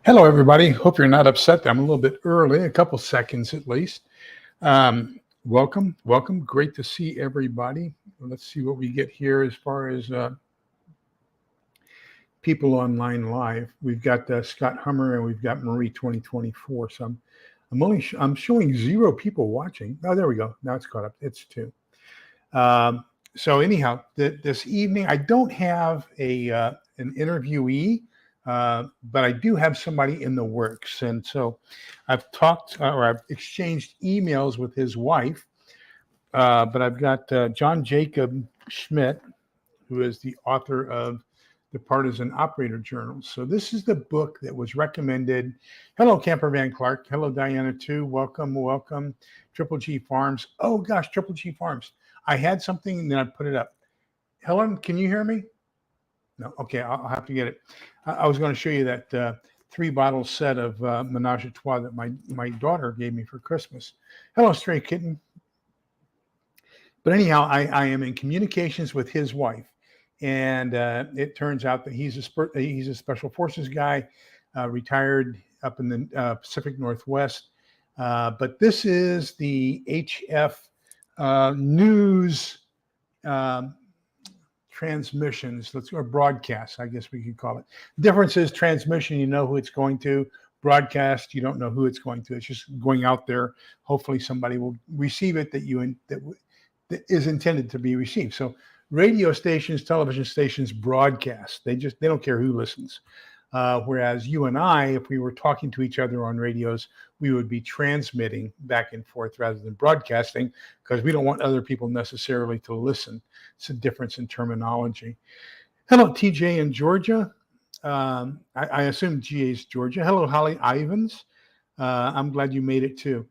Hello, everybody. Hope you're not upset that I'm a little bit early, a couple seconds at least. Welcome. Great to see everybody. Let's see what we get here as far as people online live. We've got Scott Hummer and we've got Marie 2024. So I'm showing zero people watching. Oh, there we go. Now it's caught up. It's two. So anyhow, this evening I don't have an interviewee. But I do have somebody in the works. And so I've talked or I've exchanged emails with his wife. But I've got John Jacob Schmidt, who is the author of the Partisan Operator Journal. So this is the book that was recommended. Hello, Camper Van Clark. Hello, Diana, too. Welcome. Triple G Farms. Oh, gosh, Triple G Farms. I had something and then I put it up. Helen, can you hear me? No, okay, I'll have to get it. I was going to show you that 3-bottle set of Menage a Trois that my daughter gave me for Christmas. Hello, Stray Kitten. But anyhow, I am in communications with his wife, and it turns out that he's a special forces guy, retired up in the Pacific Northwest. But this is the HF news. Transmissions, or broadcasts, I guess we could call it. Difference is transmission, you know who it's going to. Broadcast, you don't know who it's going to. It's just going out there. Hopefully somebody will receive it that is intended to be received. So radio stations, television stations broadcast. They don't care who listens. Whereas you and I, if we were talking to each other on radios, we would be transmitting back and forth rather than broadcasting, because we don't want other people necessarily to listen. It's a difference in terminology. Hello, TJ in Georgia. I assume GA is Georgia. Hello, Holly Ivans. I'm glad you made it too.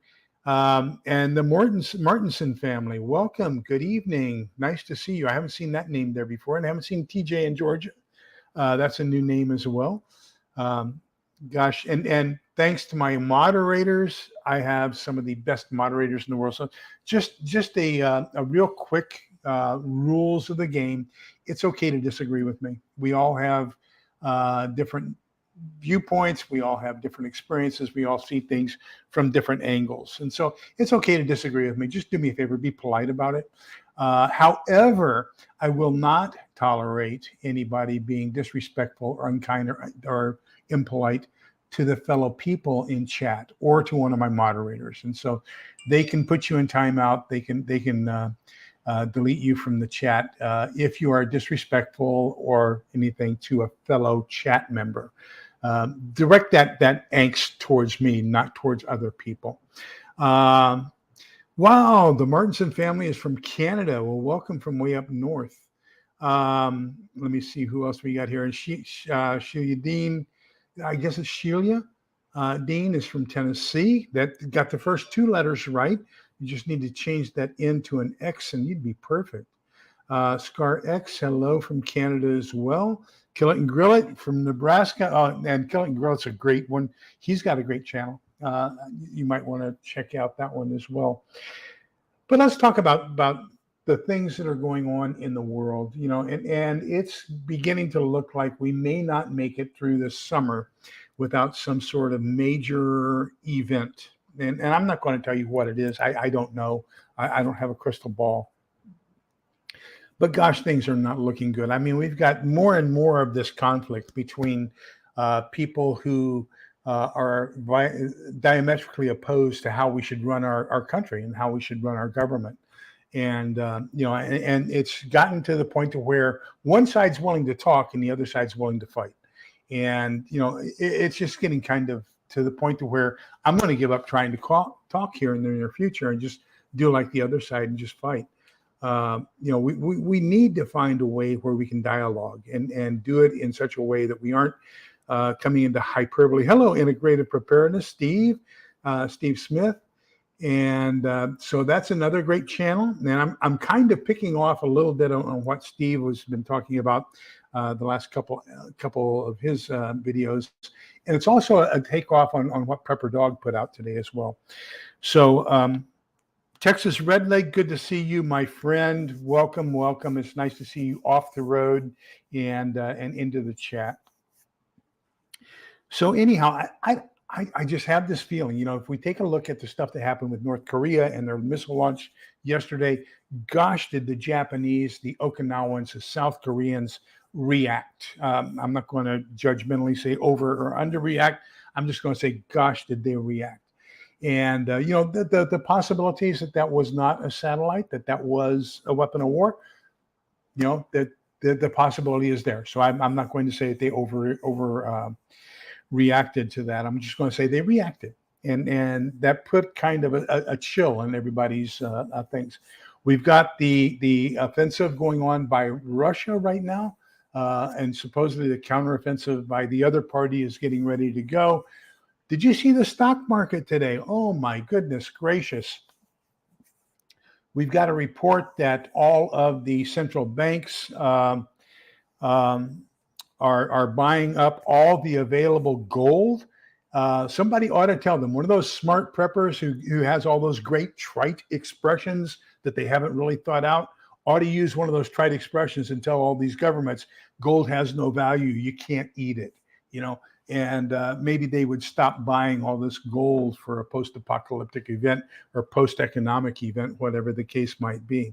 And the Martinson family, welcome. Good evening. Nice to see you. I haven't seen that name there before, and I haven't seen TJ in Georgia. That's a new name as well. Gosh, and thanks to my moderators, I have some of the best moderators in the world. So just a real quick rules of the game. It's okay to disagree with me. We all have different viewpoints. We all have different experiences. We all see things from different angles. And so it's okay to disagree with me. Just do me a favor, be polite about it. However, I will not tolerate anybody being disrespectful or unkind or impolite to the fellow people in chat or to one of my moderators. And so they can put you in timeout. They can delete you from the chat if you are disrespectful or anything to a fellow chat member. Direct that angst towards me, not towards other people. Wow, the Martinson family is from Canada. Well, welcome from way up north. Let me see who else we got here. And Sheila Dean, I guess it's Sheila Dean is from Tennessee. That got the first 2 letters right. You just need to change that into an X and you'd be perfect. Scar X, hello from Canada as well. Kill It and Grill It from Nebraska. Oh, and Kill It and Grill It's a great one. He's got a great channel. You might want to check out that one as well. But let's talk about the things that are going on in the world, and it's beginning to look like we may not make it through this summer without some sort of major event. And I'm not going to tell you what it is. I don't know. I don't have a crystal ball. But gosh, things are not looking good. I mean, we've got more and more of this conflict between people who are diametrically opposed to how we should run our country and how we should run our government. And, and it's gotten to the point to where one side's willing to talk and the other side's willing to fight. And, it's just getting kind of to the point to where I'm going to give up trying to talk here in the near future and just do like the other side and just fight. We need to find a way where we can dialogue and do it in such a way that we aren't coming into hyperbole. Hello, Integrated Preparedness, Steve Smith. And so that's another great channel. And I'm kind of picking off a little bit on what Steve has been talking about the last couple of his videos. And it's also a takeoff on what Prepper Dog put out today as well. So Texas Redleg, good to see you, my friend. Welcome. It's nice to see you off the road and into the chat. So anyhow, I just have this feeling, if we take a look at the stuff that happened with North Korea and their missile launch yesterday, gosh, did the Japanese, the Okinawans, the South Koreans react? I'm not going to judgmentally say over or underreact. I'm just going to say, gosh, did they react? And the possibilities that was not a satellite, that was a weapon of war, that the possibility is there. So I'm not going to say that they over reacted to that. I'm just going to say they reacted, and that put kind of a chill on everybody's things. We've got the offensive going on by Russia right now, and supposedly the counteroffensive by the other party is getting ready to go. Did you see the stock market today? Oh my goodness gracious. We've got a report that all of the central banks are buying up all the available gold. Somebody ought to tell them, one of those smart preppers who has all those great trite expressions that they haven't really thought out, ought to use one of those trite expressions and tell all these governments, gold has no value, you can't eat it, and maybe they would stop buying all this gold for a post-apocalyptic event or post-economic event, whatever the case might be.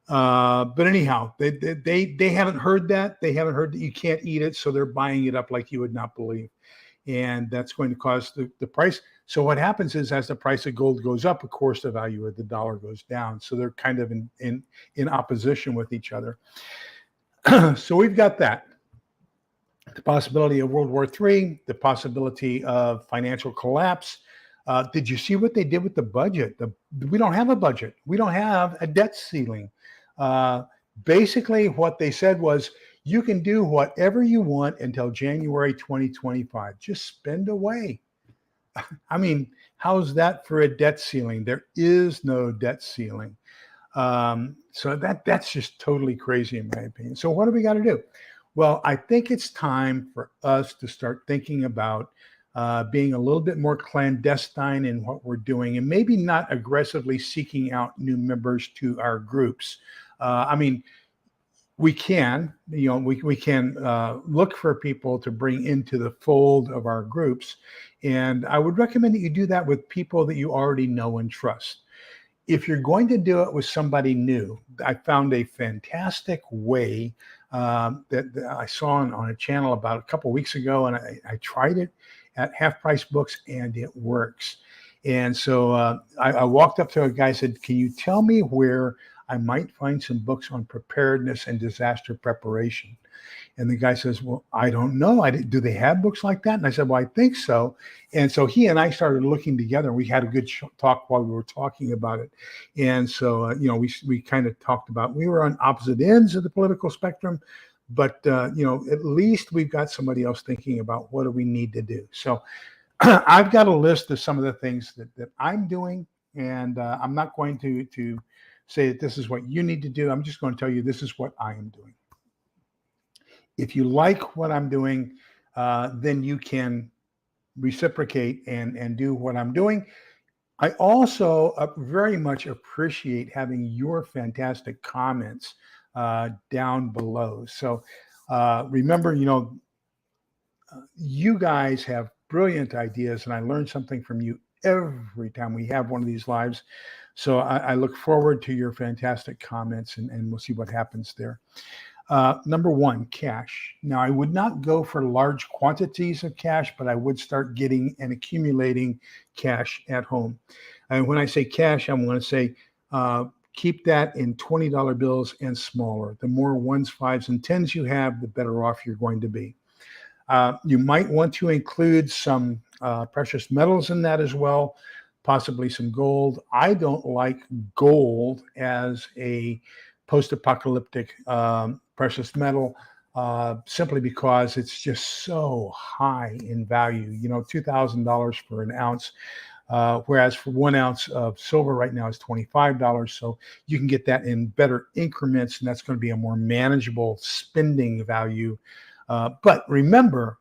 But anyhow, they haven't heard that. They haven't heard that you can't eat it, so they're buying it up like you would not believe. And that's going to cause the price. So what happens is, as the price of gold goes up, of course, the value of the dollar goes down. So they're kind of in opposition with each other. So we've got that. The possibility of World War III, the possibility of financial collapse. Did you see what they did with the budget? We don't have a budget. We don't have a debt ceiling. Basically, what they said was, you can do whatever you want until January 2025. Just spend away. I mean, how's that for a debt ceiling? There is no debt ceiling. So that's just totally crazy in my opinion. So what do we got to do? Well, I think it's time for us to start thinking about being a little bit more clandestine in what we're doing, and maybe not aggressively seeking out new members to our groups. I mean, we can, we can look for people to bring into the fold of our groups. And I would recommend that you do that with people that you already know and trust. If you're going to do it with somebody new, I found a fantastic way that I saw on a channel about a couple of weeks ago, and I tried it at Half Price Books, and it works. And so I walked up to a guy and said, can you tell me where I might find some books on preparedness and disaster preparation? And the guy says, well, I don't know. Do they have books like that? And I said, well, I think so. And so he and I started looking together. We had a good talk while we were talking about it. And so, we kind of talked about, we were on opposite ends of the political spectrum, but, at least we've got somebody else thinking about what do we need to do. So I've got a list of some of the things that I'm doing, and I'm not going to say that this is what you need to do. I'm just going to tell you this is what I am doing. If you like what I'm doing, then you can reciprocate and do what I'm doing. I also very much appreciate having your fantastic comments down below. So remember, you guys have brilliant ideas, and I learn something from you every time we have one of these lives. So I look forward to your fantastic comments, and we'll see what happens there. Number one, cash. Now, I would not go for large quantities of cash, but I would start getting and accumulating cash at home. And when I say cash, I'm going to say keep that in $20 bills and smaller. The more ones, fives, and tens you have, the better off you're going to be. You might want to include some precious metals in that as well, possibly some gold. I don't like gold as a post-apocalyptic precious metal simply because it's just so high in value. $2,000 for an ounce, whereas for 1 ounce of silver right now is $25. So you can get that in better increments, and that's going to be a more manageable spending value. But remember,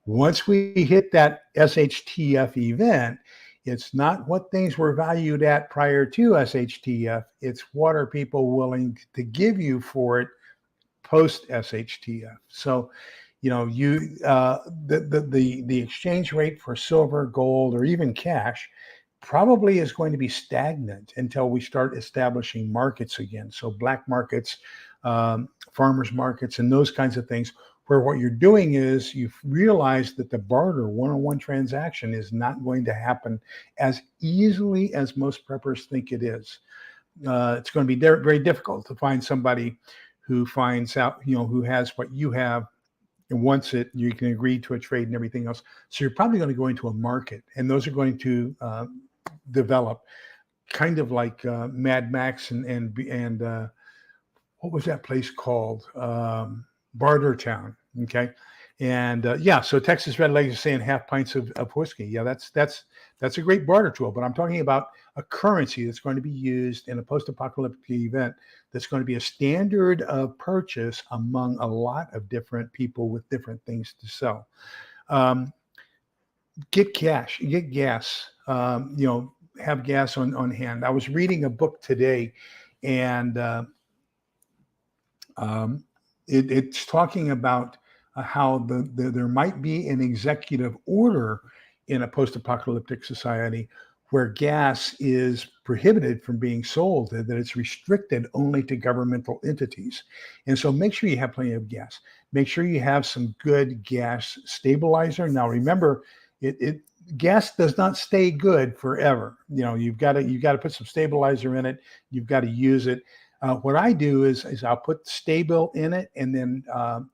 once we hit that SHTF event, it's not what things were valued at prior to SHTF. It's what are people willing to give you for it post SHTF. So, The exchange rate for silver, gold, or even cash probably is going to be stagnant until we start establishing markets again. So black markets, farmers markets, and those kinds of things, where what you're doing is you've realized that the barter one-on-one transaction is not going to happen as easily as most preppers think it is. It's going to be very difficult to find somebody who finds out, who has what you have and wants it. You can agree to a trade and everything else. So you're probably going to go into a market, and those are going to develop, kind of like Mad Max and what was that place called? Barter Town. Okay. And so Texas Red Leg is saying half pints of whiskey. Yeah, that's a great barter tool. But I'm talking about a currency that's going to be used in a post-apocalyptic event that's going to be a standard of purchase among a lot of different people with different things to sell. Get cash, get gas, have gas on hand. I was reading a book today, and it's talking about how there might be an executive order in a post-apocalyptic society where gas is prohibited from being sold, that it's restricted only to governmental entities. And so make sure you have plenty of gas. Make sure you have some good gas stabilizer. Now, remember, gas does not stay good forever. You've got to put some stabilizer in it. You've got to use it. What I do is I'll put Stabil in it, and then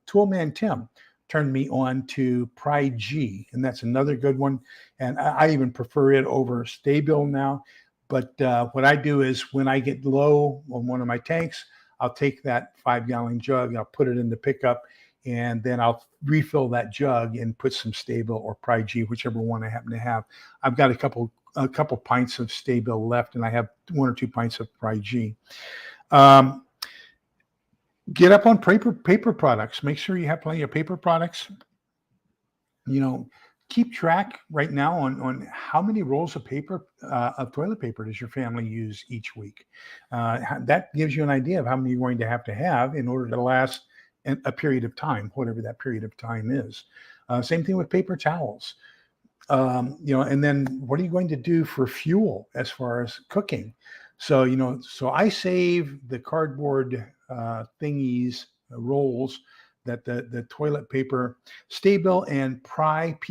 Toolman Tim turned me on to Pride G, and that's another good one. And I even prefer it over Stabil now. But what I do is when I get low on one of my tanks, I'll take that 5-gallon jug, I'll put it in the pickup, and then I'll refill that jug and put some Stabil or Pride G, whichever one I happen to have. I've got a couple pints of Stabil left, and I have 1 or 2 pints of Pride G. Get up on paper products. Make sure you have plenty of paper products. Keep track right now on how many rolls of paper, of toilet paper, does your family use each week. That gives you an idea of how many you're going to have in order to last a period of time, whatever that period of time is. Same thing with paper towels. And then what are you going to do for fuel as far as cooking? So, so I save the cardboard thingies, rolls, that the toilet paper, Stabil and Pri-G.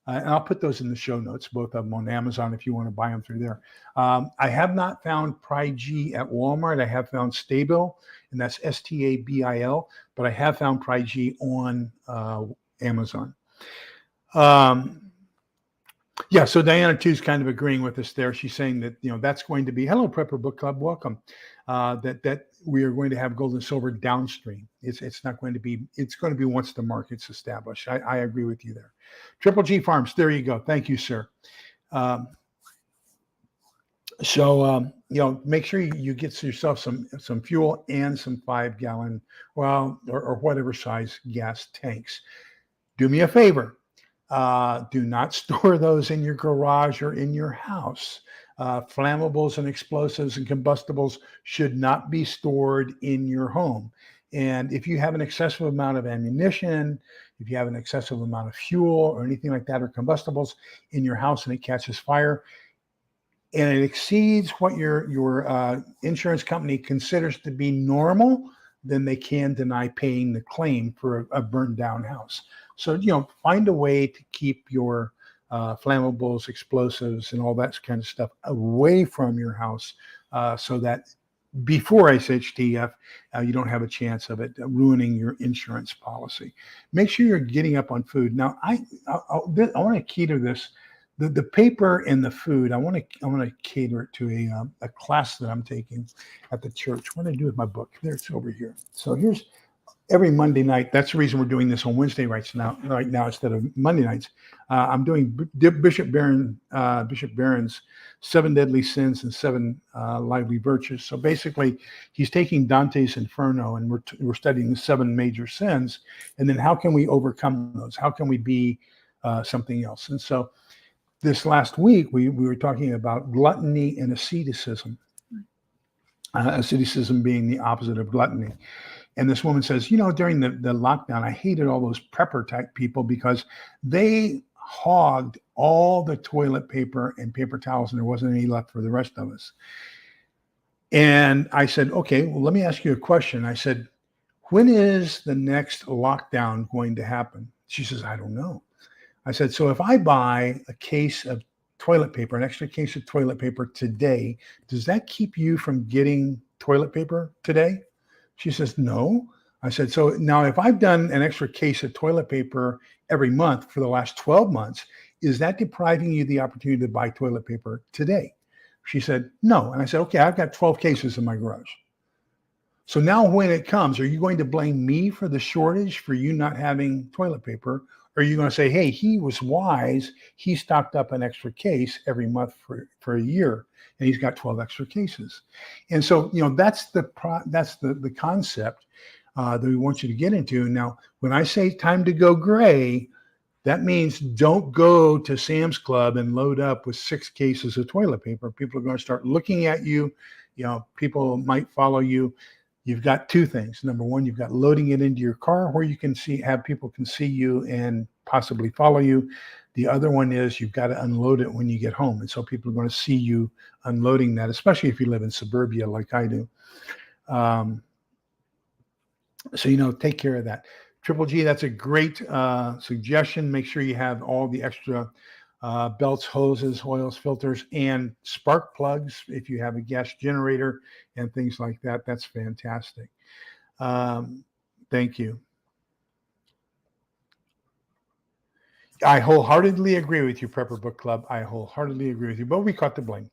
And I'll put those in the show notes, both of them on Amazon if you want to buy them through there. I have not found Pri-G at Walmart. I have found Stabil, and that's Stabil, but I have found Pri-G on Amazon. So Diana too is kind of agreeing with us there. She's saying that that's going to be, hello Prepper Book Club, welcome. That we are going to have gold and silver downstream. It's not going to be. It's going to be once the market's established. I agree with you there. Triple G Farms. There you go. Thank you, sir. Make sure you get yourself some fuel and some 5-gallon, or whatever size gas tanks. Do me a favor. Do not store those in your garage or in your house. Flammables and explosives and combustibles should not be stored in your home. And if you have an excessive amount of ammunition, if you have an excessive amount of fuel or anything like that, or combustibles in your house, and it catches fire, and it exceeds what your insurance company considers to be normal, then they can deny paying the claim for a burned down house. So, find a way to keep your flammables, explosives, and all that kind of stuff away from your house, so that before SHTF, you don't have a chance of it ruining your insurance policy. Make sure you're getting up on food. Now, I want to cater this, the paper and the food. I want to cater it to a class that I'm taking at the church. What do I do with my book? There, it's over here. So here's every Monday night. That's the reason we're doing this on Wednesday right now instead of Monday nights. I'm doing Bishop Barron's 7 Deadly Sins and 7 Lively Virtues. So basically, he's taking Dante's Inferno, and we're studying the 7 major sins, and then how can we overcome those? How can we be something else? And so this last week, we were talking about gluttony and asceticism. Asceticism being the opposite of gluttony. And this woman says, during the lockdown, I hated all those prepper type people because they hogged all the toilet paper and paper towels, and there wasn't any left for the rest of us. And I said, okay, well, let me ask you a question. I said, when is the next lockdown going to happen? She says, I don't know. I said, so if I buy a case of toilet paper, an extra case of toilet paper today, does that keep you from getting toilet paper today? She says, no. I said, so now if I've done an extra case of toilet paper every month for the last 12 months, is that depriving you the opportunity to buy toilet paper today? She said, no. And I said, okay, I've got 12 cases in my garage. So now when it comes, are you going to blame me for the shortage for you not having toilet paper? Or are you going to say, hey, he was wise. He stocked up an extra case every month for a year, and he's got 12 extra cases. And so, that's the concept that we want you to get into. Now, when I say time to go gray, that means don't go to Sam's Club and load up with 6 cases of toilet paper. People are going to start looking at you. People might follow you. You've got 2 things. Number one, you've got loading it into your car where you can have people can see you and possibly follow you. The other one is you've got to unload it when you get home. And so people are going to see you unloading that, especially if you live in suburbia like I do. So, take care of that. Triple G, that's a great suggestion. Make sure you have all the extra belts, hoses, oils, filters, and spark plugs if you have a gas generator and things like that. That's fantastic. Thank you. I wholeheartedly agree with you, Prepper Book Club. I wholeheartedly agree with you, but we caught the blame.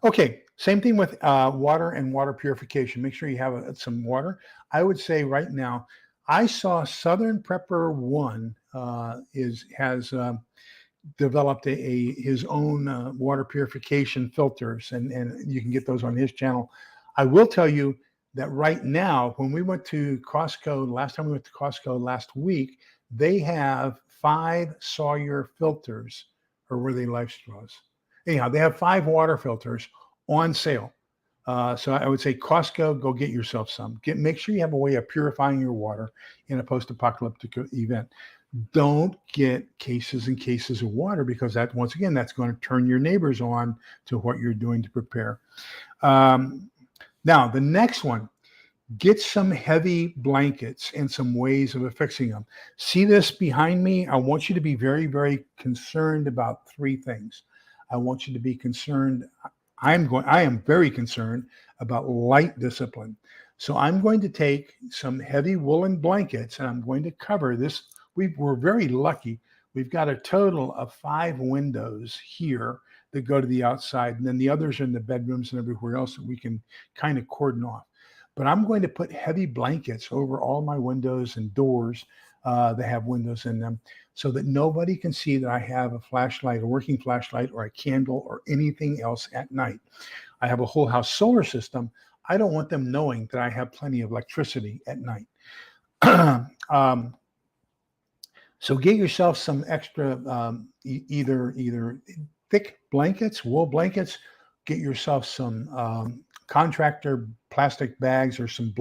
Okay, same thing with water and water purification. Make sure you have some water. I would say right now, I saw Southern Prepper 1 has developed his own water purification filters, and you can get those on his channel. I will tell you that right now, when we went to Costco, last time we went to Costco last week, they have 5 Sawyer filters, or were they Life Straws? Anyhow, they have 5 water filters on sale. So I would say Costco, go get yourself some. Make sure you have a way of purifying your water in a post-apocalyptic event. Don't get cases and cases of water, because that's going to turn your neighbors on to what you're doing to prepare. Now, the next one, get some heavy blankets and some ways of affixing them. See this behind me? I want you to be very, very concerned about 3 things. I want you to be concerned. I am very concerned about light discipline. So I'm going to take some heavy woolen blankets and I'm going to cover this. We're very lucky. We've got a total of 5 windows here that go to the outside, and then the others are in the bedrooms and everywhere else that we can kind of cordon off. But I'm going to put heavy blankets over all my windows and doors that have windows in them, so that nobody can see that I have a flashlight, a working flashlight, or a candle, or anything else at night. I have a whole house solar system. I don't want them knowing that I have plenty of electricity at night. So get yourself some extra, either thick blankets, wool blankets. Get yourself some contractor plastic bags, or some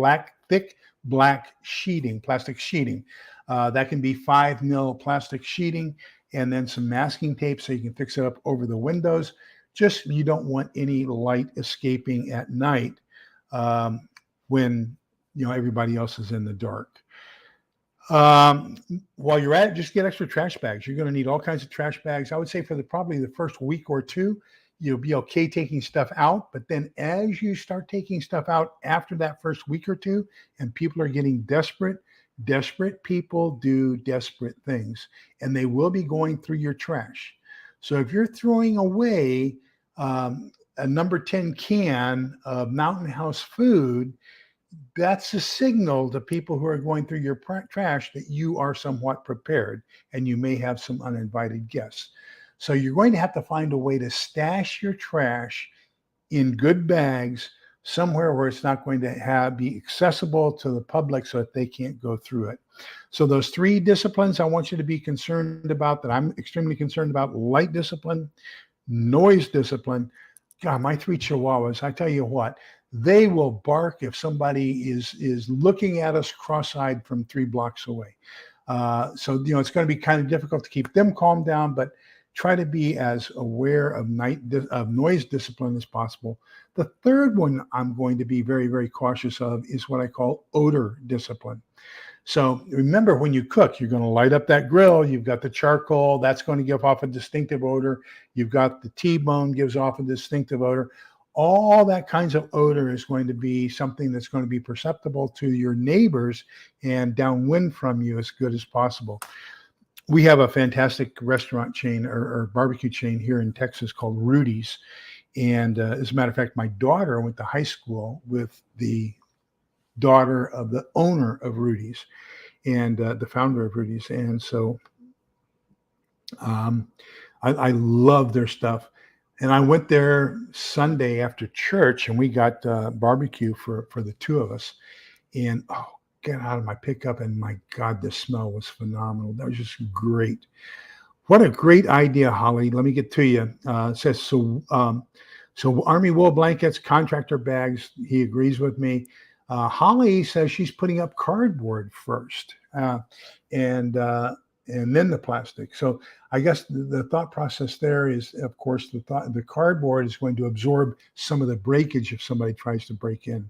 thick black sheeting, plastic sheeting. That can be 5 mil plastic sheeting, and then some masking tape so you can fix it up over the windows. Just, you don't want any light escaping at night when everybody else is in the dark. While you're at it, just get extra trash bags. You're going to need all kinds of trash bags. I would say for probably the first week or 2, you'll be okay taking stuff out. But then as you start taking stuff out after that first week or 2, and people are getting desperate people do desperate things, and they will be going through your trash. So if you're throwing away a number 10 can of Mountain House food, that's a signal to people who are going through your trash that you are somewhat prepared, and you may have some uninvited guests. So you're going to have to find a way to stash your trash in good bags somewhere where it's not going to be accessible to the public so that they can't go through it. So those 3 disciplines I want you to be concerned about, that I'm extremely concerned about: light discipline, noise discipline. God, my 3 chihuahuas, I tell you what, They will bark if somebody is looking at us cross-eyed from 3 blocks away. So it's going to be kind of difficult to keep them calmed down, but try to be as aware of noise discipline as possible. The third one I'm going to be very, very cautious of is what I call odor discipline. So remember, when you cook, you're going to light up that grill. You've got the charcoal. That's going to give off a distinctive odor. You've got the T-bone gives off a distinctive odor. All that kinds of odor is going to be something that's going to be perceptible to your neighbors and downwind from you as good as possible. We have a fantastic restaurant chain or barbecue chain here in Texas called Rudy's. And as a matter of fact, my daughter went to high school with the daughter of the owner of Rudy's and the founder of Rudy's. And so I love their stuff. And I went there Sunday after church, and we got barbecue for the two of us. And get out of my pickup, and my God, the smell was phenomenal. That was just great. What a great idea, Holly. Let me get to you. It says, so Army wool blankets, contractor bags. He agrees with me. Holly says she's putting up cardboard first, and then the plastic. So I guess the thought process there is, of course, the cardboard is going to absorb some of the breakage if somebody tries to break in.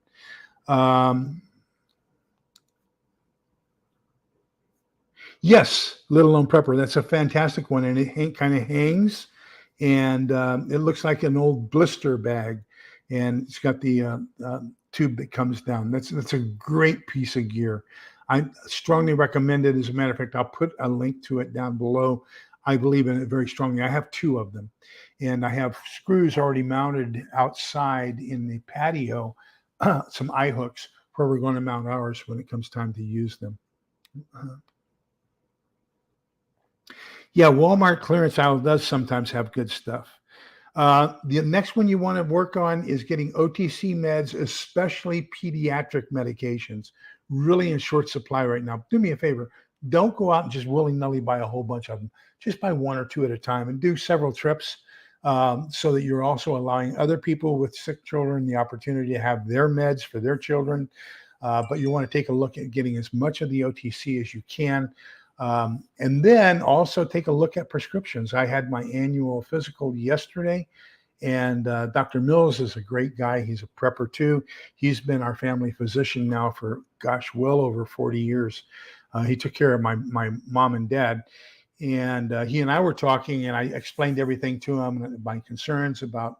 Yes, Little Lone Prepper. That's a fantastic one, and it kind of hangs, and it looks like an old blister bag, and it's got the tube that comes down. That's a great piece of gear. I strongly recommend it. As a matter of fact, I'll put a link to it down below. I believe in it very strongly. I have 2 of them, and I have screws already mounted outside in the patio, some eye hooks where we're going to mount ours when it comes time to use them. Yeah, Walmart clearance aisle does sometimes have good stuff. The next one you want to work on is getting OTC meds, especially pediatric medications, really in short supply right now. Do me a favor. Don't go out and just willy-nilly buy a whole bunch of them. Just buy 1 or 2 at a time and do several trips so that you're also allowing other people with sick children the opportunity to have their meds for their children. But you want to take a look at getting as much of the OTC as you can. And then also take a look at prescriptions. I had my annual physical yesterday, and Dr. Mills is a great guy. He's a prepper too. He's been our family physician now for, well over 40 years. He took care of my mom and dad, and he and I were talking, and I explained everything to him, my concerns about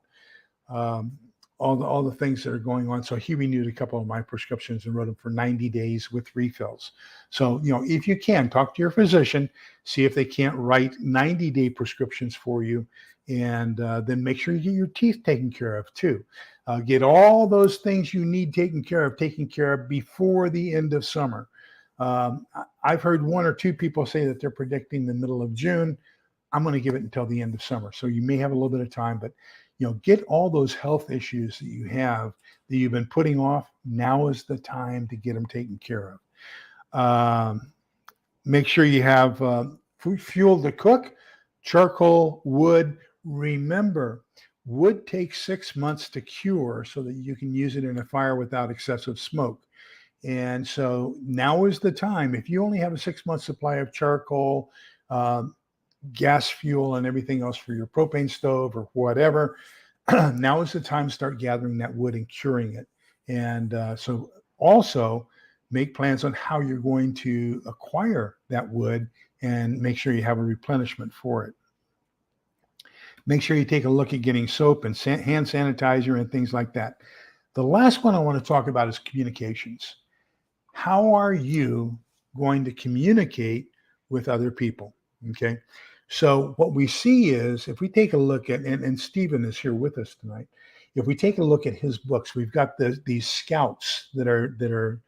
all the things that are going on. So he renewed a couple of my prescriptions and wrote them for 90 days with refills. So, if you can, talk to your physician, see if they can't write 90-day prescriptions for you, and then make sure you get your teeth taken care of too. Get all those things you need taken care of before the end of summer. I've heard 1 or 2 people say that they're predicting the middle of June. I'm going to give it until the end of summer. So you may have a little bit of time, but get all those health issues that you have that you've been putting off. Now is the time to get them taken care of. Make sure you have fuel to cook, charcoal, wood. Remember, wood takes 6 months to cure so that you can use it in a fire without excessive smoke. And so now is the time. If you only have a 6-month supply of charcoal, gas fuel, and everything else for your propane stove or whatever, now is the time to start gathering that wood and curing it. And so also make plans on how you're going to acquire that wood and make sure you have a replenishment for it. Make sure you take a look at getting soap and hand sanitizer and things like that. The last one I want to talk about is communications. How are you going to communicate with other people? Okay. So what we see is, if we take a look at, and Stephen is here with us tonight, if we take a look at his books, we've got these scouts that are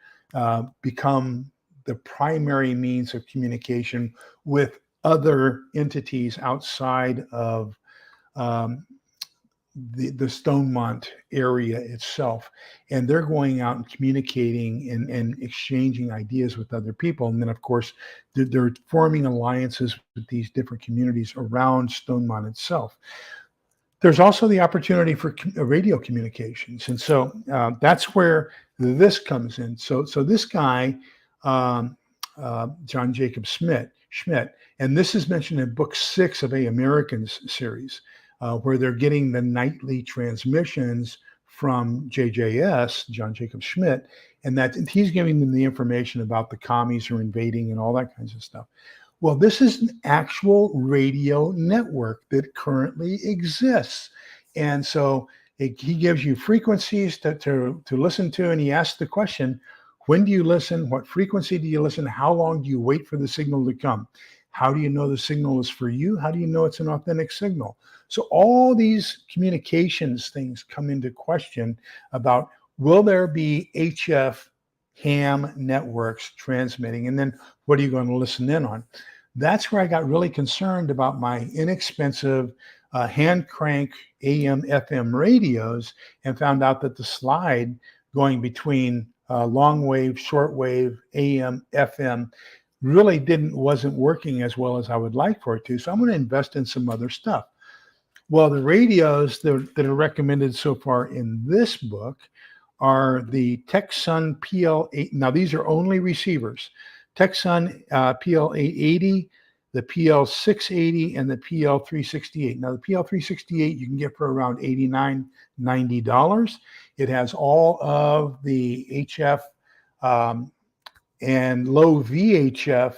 become the primary means of communication with other entities outside of the Stonemont area itself, and they're going out and communicating and exchanging ideas with other people. And then, of course, they're forming alliances with these different communities around Stonemont itself. There's also the opportunity for radio communications, and so that's where this comes in. So this guy, um, John Jacob Schmidt, and this is mentioned in book 6 of a Americans series, where they're getting the nightly transmissions from JJS, John Jacob Schmidt, and that he's giving them the information about the commies are invading and all that kinds of stuff. Well, this is an actual radio network that currently exists. And so he gives you frequencies to listen to, and he asks the question, when do you listen? What frequency do you listen? How long do you wait for the signal to come? How do you know the signal is for you? How do you know it's an authentic signal? So all these communications things come into question about, will there be HF ham networks transmitting? And then what are you going to listen in on? That's where I got really concerned about my inexpensive hand crank AM FM radios, and found out that the slide going between long wave, short wave, AM, FM really wasn't working as well as I would like for it to. So I'm going to invest in some other stuff. Well, the radios that are recommended so far in this book are the Texsun PL8. Now, these are only receivers. Texsun PL880, the PL680, and the PL368. Now, the PL368 you can get for around $89, $90. It has all of the HF and low VHF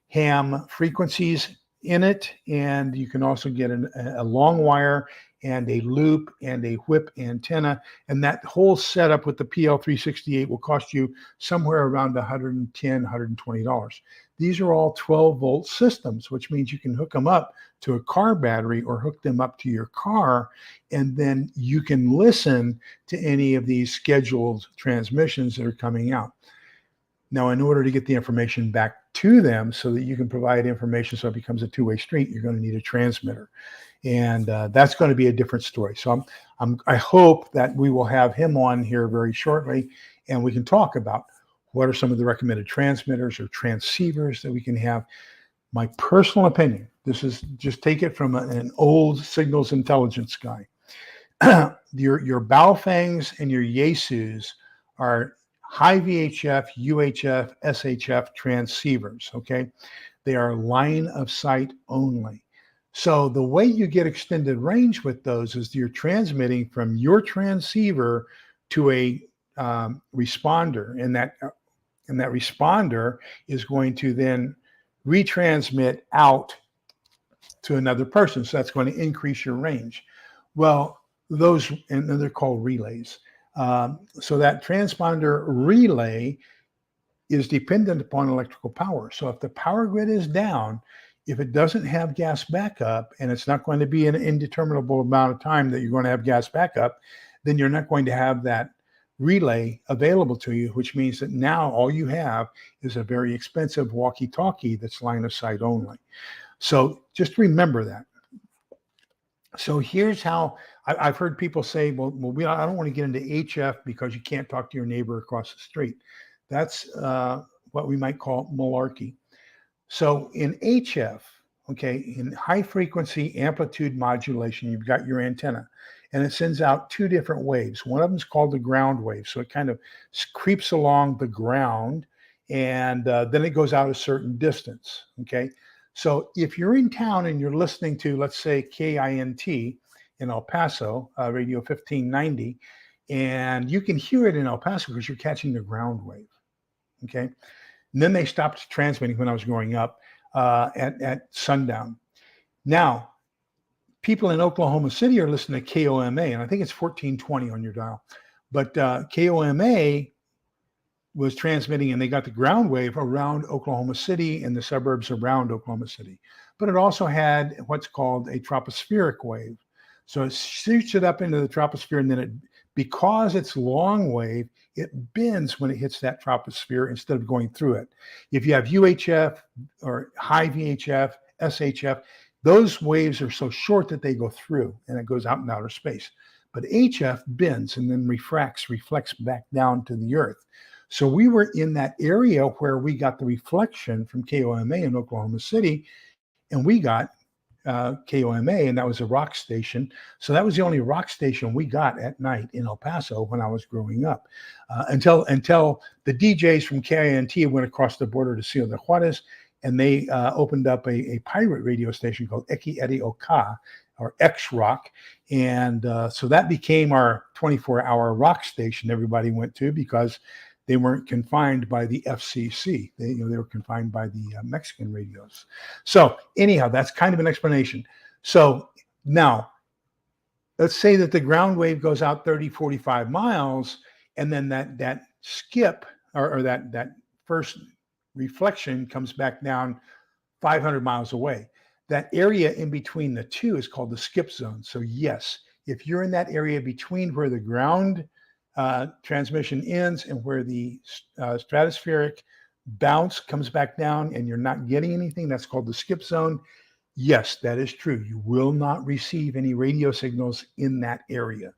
ham frequencies in it, and you can also get a long wire and a loop and a whip antenna, and that whole setup with the PL368 will cost you somewhere around $110, $120. These are all 12-volt systems, which means you can hook them up to a car battery or hook them up to your car, and then you can listen to any of these scheduled transmissions that are coming out. Now, in order to get the information back to them so that you can provide information so it becomes a two-way street, you're going to need a transmitter. And that's going to be a different story. So I hope that we will have him on here very shortly, and we can talk about what are some of the recommended transmitters or transceivers that we can have. My personal opinion, this is just take it from an old signals intelligence guy. Your Baofangs and your Yaesus are high VHF, UHF, SHF transceivers, okay? They are line of sight only. So the way you get extended range with those is you're transmitting from your transceiver to a responder, and that responder is going to then retransmit out to another person. So that's going to increase your range. Well, those, and they're called relays. So that transponder relay is dependent upon electrical power. So if the power grid is down, if it doesn't have gas backup, and it's not going to be an indeterminable amount of time that you're going to have gas backup, then you're not going to have that relay available to you, which means that now all you have is a very expensive walkie-talkie that's line of sight only. So just remember that. So here's how I've heard people say, well, I don't want to get into HF because you can't talk to your neighbor across the street. That's what we might call malarkey. So in HF, okay, in high frequency amplitude modulation, you've got your antenna, and it sends out two different waves. One of them is called the ground wave. So it kind of creeps along the ground, and then it goes out a certain distance, okay? So if you're in town and you're listening to, let's say, KINT in El Paso, radio 1590, and you can hear it in El Paso because you're catching the ground wave, okay? And then they stopped transmitting when I was growing up at sundown. Now, people in Oklahoma City are listening to KOMA, and I think it's 1420 on your dial. But KOMA was transmitting, and they got the ground wave around Oklahoma City and the suburbs around Oklahoma City. But it also had what's called a tropospheric wave. So it shoots it up into the troposphere, and then because it's long wave, it bends when it hits that troposphere instead of going through it. If you have UHF or high VHF, SHF, those waves are so short that they go through and it goes out in outer space. But HF bends and then reflects back down to the earth. So we were in that area where we got the reflection from KOMA in Oklahoma City, and we got KOMA, and that was a rock station. So that was the only rock station we got at night in El Paso when I was growing up, until the DJs from KINT went across the border to Ciudad de Juarez, and they opened up a pirate radio station called Eki Edi Oka, or X Rock, and so that became our 24-hour rock station everybody went to, because they weren't confined by the FCC. They were confined by the Mexican radios. So anyhow, that's kind of an explanation. So now, let's say that the ground wave goes out 30, 45 miles, and then that skip or that first reflection comes back down 500 miles away. That area in between the two is called the skip zone. So yes, if you're in that area between where the ground transmission ends and where the stratospheric bounce comes back down and you're not getting anything, that's called the skip zone. Yes, that is true. You will not receive any radio signals in that area.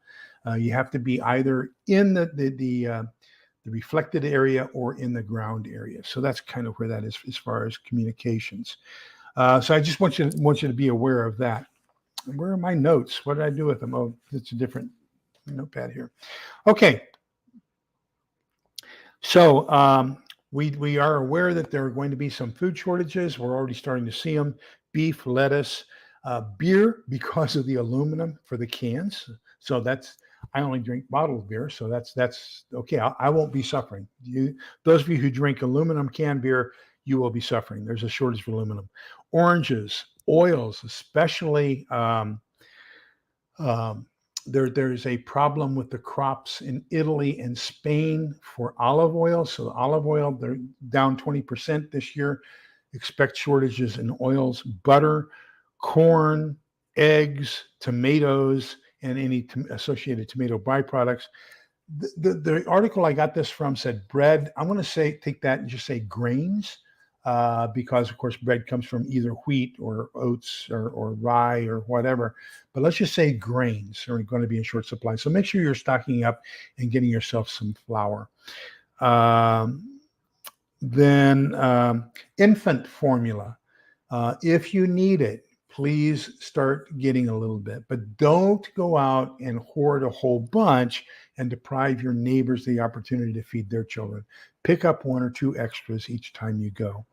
You have to be either in the reflected area or in the ground area. So that's kind of where that is as far as communications. So I just want you to be aware of that. Where are my notes? What did I do with them? Oh, it's a different notepad here. Okay. So we are aware that there are going to be some food shortages. We're already starting to see them. Beef, lettuce, beer, because of the aluminum for the cans. So I only drink bottled beer, so that's okay. I won't be suffering. Those of you who drink aluminum can beer, you will be suffering. There's a shortage of aluminum. Oranges, oils, especially. There's a problem with the crops in Italy and Spain for olive oil. So olive oil, they're down 20% this year. Expect shortages in oils, butter, corn, eggs, tomatoes, and any associated tomato byproducts. The article I got this from said bread. I'm going to take that and just say grains, because of course bread comes from either wheat or oats or rye or whatever. But let's just say grains are going to be in short supply. So make sure you're stocking up and getting yourself some flour. Then infant formula. If you need it, please start getting a little bit, but don't go out and hoard a whole bunch and deprive your neighbors the opportunity to feed their children. Pick up 1 or 2 extras each time you go.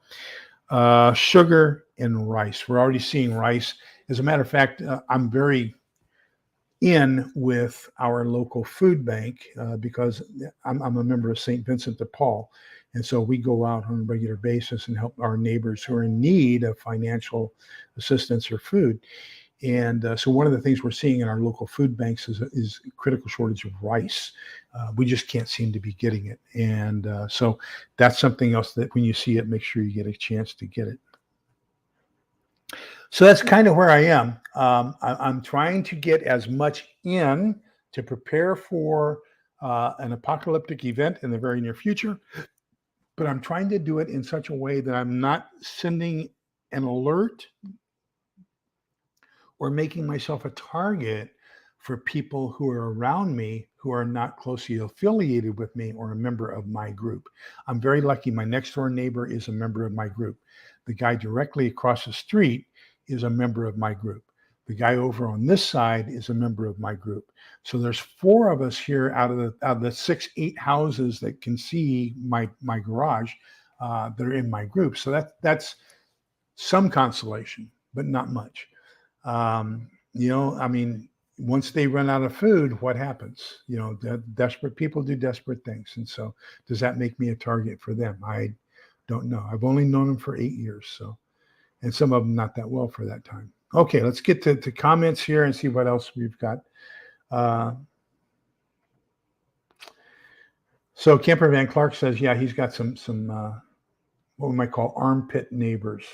Sugar and rice. We're already seeing rice. As a matter of fact, I'm very in with our local food bank because I'm a member of St. Vincent de Paul. And so we go out on a regular basis and help our neighbors who are in need of financial assistance or food. And so one of the things we're seeing in our local food banks is critical shortage of rice. We just can't seem to be getting it. And so that's something else that when you see it, make sure you get a chance to get it. So that's kind of where I am. I'm trying to get as much in to prepare for an apocalyptic event in the very near future. But I'm trying to do it in such a way that I'm not sending an alert or making myself a target for people who are around me who are not closely affiliated with me or a member of my group. I'm very lucky. My next door neighbor is a member of my group. The guy directly across the street is a member of my group. The guy over on this side is a member of my group. So there's 4 of us here out of the 6, 8 houses that can see my garage that are in my group. So that's some consolation, but not much. I mean, once they run out of food, what happens? Desperate people do desperate things. And so does that make me a target for them? I don't know. I've only known them for 8 years. So, and some of them not that well for that time. Okay, let's get to comments here and see what else we've got. So Camper Van Clark says, yeah, he's got some what we might call armpit neighbors.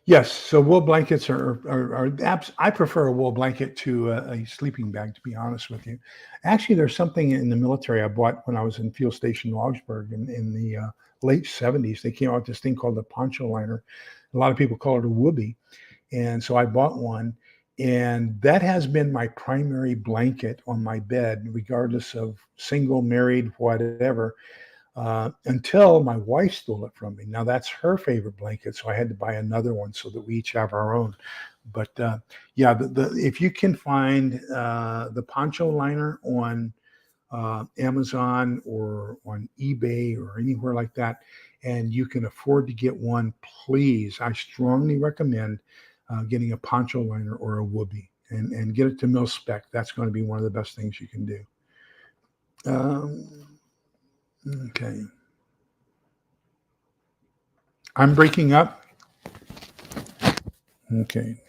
Yes, so wool blankets are I prefer a wool blanket to a sleeping bag, to be honest with you. Actually, there's something in the military I bought when I was in Field Station Augsburg in the late 70s. They came out with this thing called the poncho liner. A lot of people call it a whoopee. And so I bought one, and that has been my primary blanket on my bed, regardless of single, married, whatever. until my wife stole it from me. Now that's her favorite blanket, so I had to buy another one so that we each have our own. But yeah, if you can find the poncho liner on Amazon or on eBay or anywhere like that, and you can afford to get one, please, I strongly recommend getting a poncho liner or a whoopee, and get it to mil spec. That's going to be one of the best things you can do. Okay. I'm breaking up. Okay.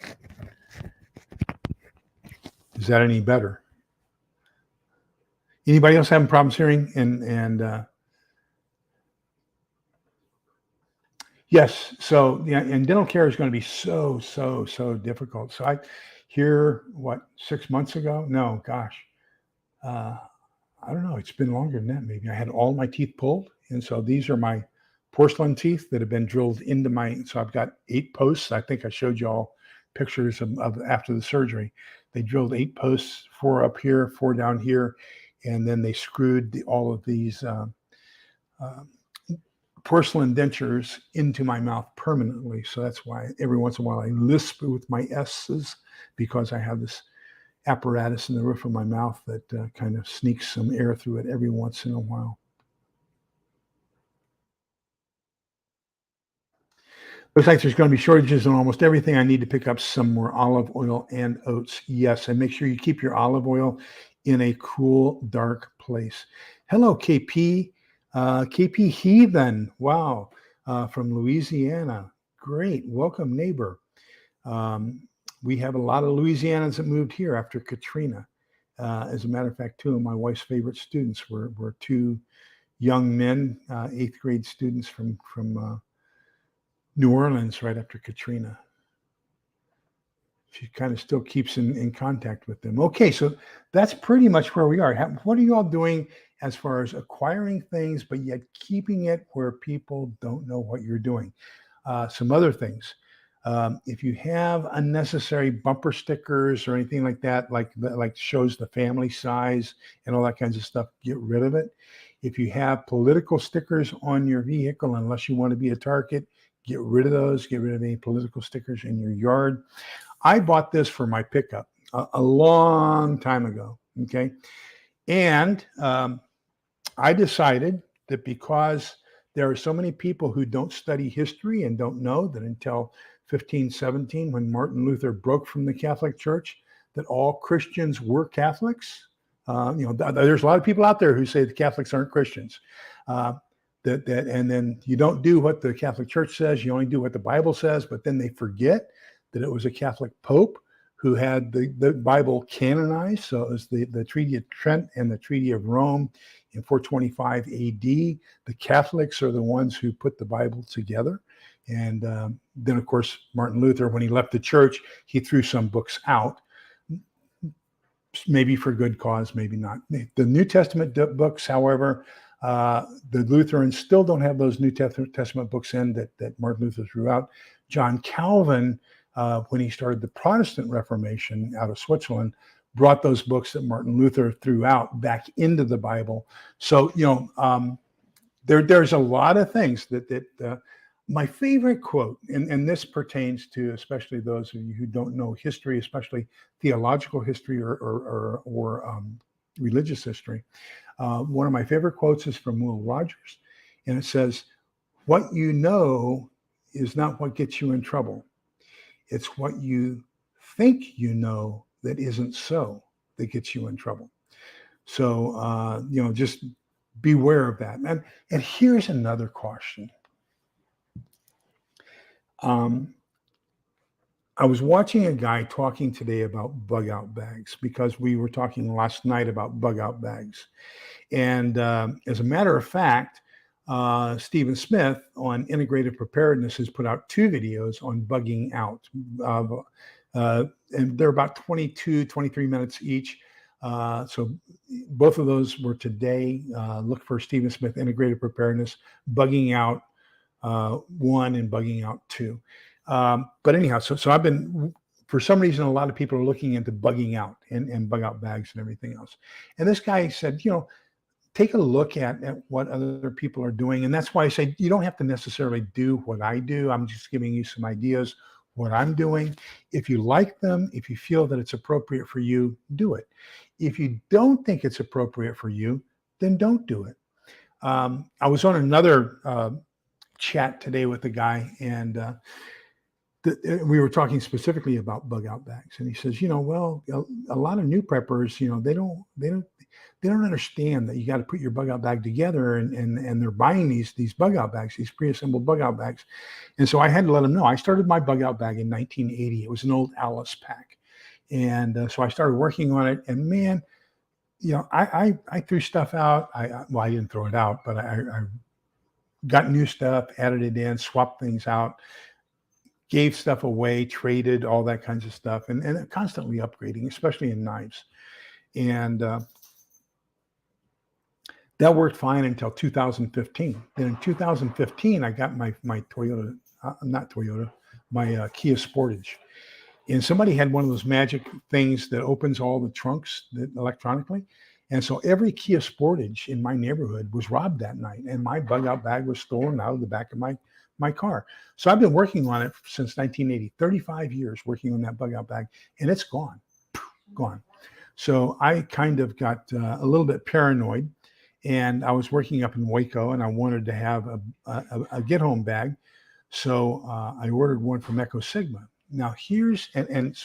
Is that any better? Anybody else having problems hearing? And yes. So yeah, and dental care is going to be so difficult. So I here, what, 6 months ago? No, gosh. Uh, I don't know. It's been longer than that. Maybe I had all my teeth pulled. And so these are my porcelain teeth that have been drilled into my, so I've got 8 posts. I think I showed you all pictures of after the surgery. They drilled 8 posts, 4 up here, 4 down here. And then they screwed all of these uh, porcelain dentures into my mouth permanently. So that's why every once in a while I lisp with my S's, because I have this apparatus in the roof of my mouth that kind of sneaks some air through it every once in a while. Looks like there's going to be shortages on almost everything. I need to pick up some more olive oil and oats. Yes, and make sure you keep your olive oil in a cool, dark place. Hello, KP. KP Heathen. Wow. From Louisiana. Great. Welcome, neighbor. We have a lot of Louisianans that moved here after Katrina. As a matter of fact, 2 of my wife's favorite students were 2 young men, 8th grade students from New Orleans right after Katrina. She kind of still keeps in contact with them. Okay, so that's pretty much where we are. What are you all doing as far as acquiring things, but yet keeping it where people don't know what you're doing? Some other things. If you have unnecessary bumper stickers or anything like that, like shows the family size and all that kinds of stuff, get rid of it. If you have political stickers on your vehicle, unless you want to be a target, get rid of those. Get rid of any political stickers in your yard. I bought this for my pickup a long time ago. Okay. And I decided that because there are so many people who don't study history and don't know that until 1517, when Martin Luther broke from the Catholic Church, that all Christians were Catholics. There's a lot of people out there who say the Catholics aren't Christians. And then you don't do what the Catholic Church says, you only do what the Bible says, but then they forget that it was a Catholic Pope who had the Bible canonized. So it was the Treaty of Trent and the Treaty of Rome in 425 AD. The Catholics are the ones who put the Bible together. And then, of course, Martin Luther, when he left the church, he threw some books out, maybe for good cause, maybe not. The New Testament books, however, the Lutherans still don't have those New Testament books in that Martin Luther threw out. John Calvin, when he started the Protestant Reformation out of Switzerland, brought those books that Martin Luther threw out back into the Bible. So, there's a lot of things that my favorite quote, and this pertains to especially those of you who don't know history, especially theological history or religious history. One of my favorite quotes is from Will Rogers, and it says, "What you know is not what gets you in trouble. It's what you think you know that isn't so that gets you in trouble." So, just beware of that. And here's another caution. I was watching a guy talking today about bug out bags, because we were talking last night about bug out bags. And as a matter of fact, Stephen Smith on integrated preparedness has put out 2 videos on bugging out. And they're about 22, 23 minutes each. So both of those were today. Look for Stephen Smith integrated preparedness, bugging out 1 and bugging out 2. But anyhow, so I've been, for some reason, a lot of people are looking into bugging out and bug out bags and everything else. And this guy said, take a look at what other people are doing. And that's why I say you don't have to necessarily do what I do. I'm just giving you some ideas what I'm doing. If you like them, if you feel that it's appropriate for you, do it. If you don't think it's appropriate for you, then don't do it. I was on another chat today with a guy, and we were talking specifically about bug out bags, and he says, well, a lot of new preppers, they don't understand that you got to put your bug out bag together, and they're buying these bug out bags, these pre-assembled bug out bags. And so I had to let them know. I started my bug out bag in 1980. It was an old Alice pack, and so I started working on it. And man, I threw stuff out. I didn't throw it out, but I got new stuff, added it in, swapped things out, gave stuff away, traded, all that kinds of stuff, and constantly upgrading, especially in knives. And that worked fine until 2015. Then in 2015, I got my Toyota, not Toyota, my Kia Sportage. And somebody had one of those magic things that opens all the trunks electronically. And so every Kia Sportage in my neighborhood was robbed that night, and my bug out bag was stolen out of the back of my car. So I've been working on it since 1980, 35 years working on that bug out bag, and it's gone. So I kind of got a little bit paranoid, and I was working up in Waco, and I wanted to have a get home bag. So I ordered one from Echo Sigma. Now here's, and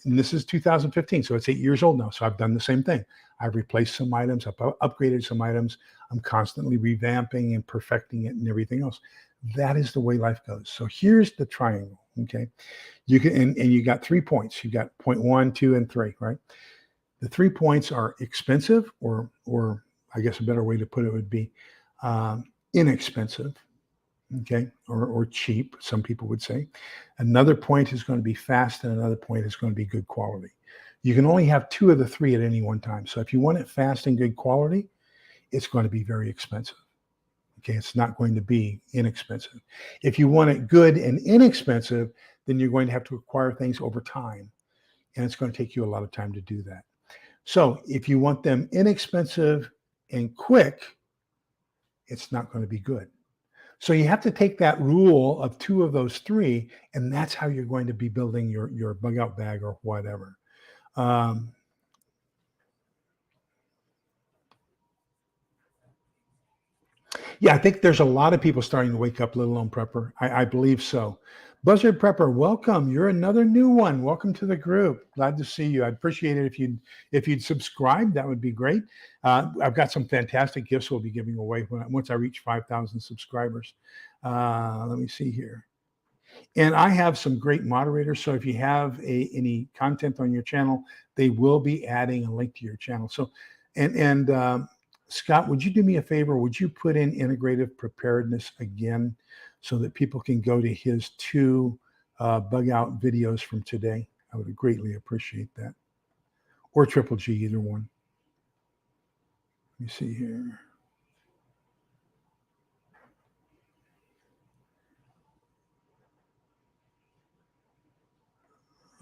this is 2015, so it's 8 years old now. So I've done the same thing. I've replaced some items, I've upgraded some items. I'm constantly revamping and perfecting it and everything else. That is the way life goes. So here's the triangle. Okay, you can, and you got 3 points. You got point 1, 2, and 3, right? The 3 points are expensive, or I guess a better way to put it would be inexpensive. Okay, or cheap, some people would say. Another point is going to be fast, and another point is going to be good quality. You can only have 2 of the 3 at any one time. So if you want it fast and good quality, it's going to be very expensive. Okay, it's not going to be inexpensive. If you want it good and inexpensive, then you're going to have to acquire things over time, and it's going to take you a lot of time to do that. So if you want them inexpensive and quick, it's not going to be good. So you have to take that rule of 2 of those 3, and that's how you're going to be building your bug out bag or whatever. Yeah, I think there's a lot of people starting to wake up, let alone prepper. I believe so. Buzzard Prepper, welcome. You're another new one. Welcome to the group. Glad to see you. I'd appreciate it if you'd subscribe. That would be great. I've got some fantastic gifts we'll be giving away once I reach 5,000 subscribers. Let me see here. And I have some great moderators. So if you have any content on your channel, they will be adding a link to your channel. So, and Scott, would you do me a favor? Would you put in integrative preparedness again so that people can go to his 2 bug out videos from today? I would greatly appreciate that. Or Triple G, either one. Let me see here.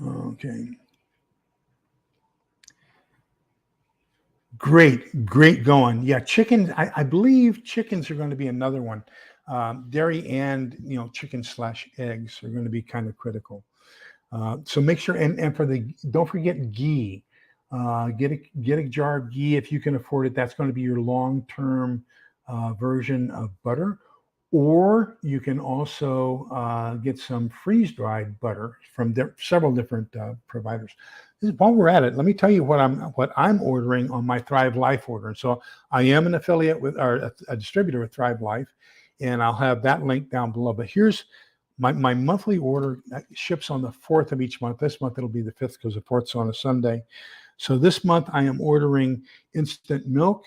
Okay. Great going. Yeah, chicken. I believe chickens are going to be another one. Dairy and chicken/eggs are going to be kind of critical. So make sure, and don't forget ghee. Get a jar of ghee if you can afford it. That's going to be your long-term version of butter. Or you can also get some freeze-dried butter from several different providers. While we're at it, let me tell you what I'm ordering on my Thrive Life order. So I am an affiliate with, or a distributor with Thrive Life, and I'll have that link down below. But here's my monthly order that ships on the 4th of each month. This month it'll be the 5th because the 4th is on a Sunday. So this month I am ordering instant milk,